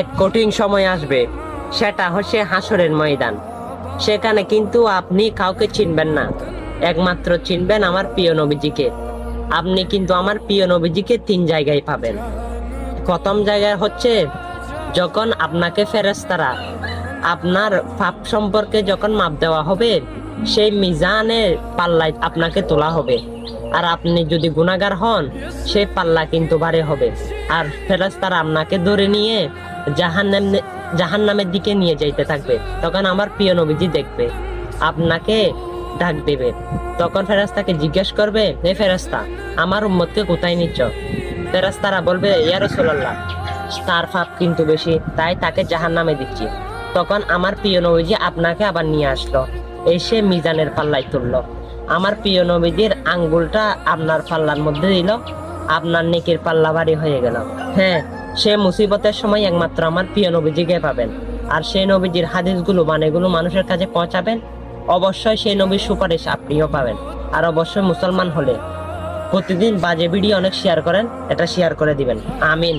এক কঠিন সময় আসবে, সেটা হচ্ছে হাসরের ময়দান। সেখানে কিন্তু আপনি কাউকে চিনবেন না, একমাত্র চিনবেন আমার প্রিয় নবীজিকে। আপনি কিন্তু আমার প্রিয় নবীজিকে 3 জায়গায় পাবেন। প্রথম জায়গায় হচ্ছে যখন আপনাকে ফেরেশতারা আপনার পাপ সম্পর্কে যখন মাপ দেওয়া হবে, সেই মিজানের পাল্লায় আপনাকে তোলা হবে। আর আপনি যদি গুনাহগার হন, সেই পাল্লা কিন্তু ভারী হবে। আর ফেরেশতারা আপনাকে ধরে নিয়ে জাহান্নামের দিকে নিয়ে যাইতে থাকবে। তখন আমার প্রিয় নবীজি দেখবে, আপনাকে ডাক দেবে। তখন ফেরেশতাকে জিজ্ঞেস করবে, এ ফেরেশতা, আমার উম্মতকে কোথায় নিচ্ছ? ফেরেশতারা বলবে, ইয়া রাসূলুল্লাহ, তার পাপ কিন্তু বেশি, তাই তাকে জাহান্নামে দিচ্ছি। তখন আমার প্রিয় নবীজি আপনাকে আবার নিয়ে আসলো, এসে মিজানের পাল্লায় তুললো। আমার প্রিয় নবীজির আঙ্গুলটা আপনার পাল্লার মধ্যে দিল, আপনার নেকির পাল্লা ভারী হয়ে গেল। হ্যাঁ, সে মুসিবতের সময় একমাত্র আমার প্রিয় নবীজিকে পাবেন। আর সেই নবীজির হাদিসগুলো মানেগুলো মানুষের কাছে পৌঁছাবেন, অবশ্যই সেই নবীর সুপারিশ আপনিও পাবেন। আর অবশ্যই মুসলমান হলে প্রতিদিন বাজে ভিডিও অনেক শেয়ার করেন, এটা শেয়ার করে দিবেন। আমিন।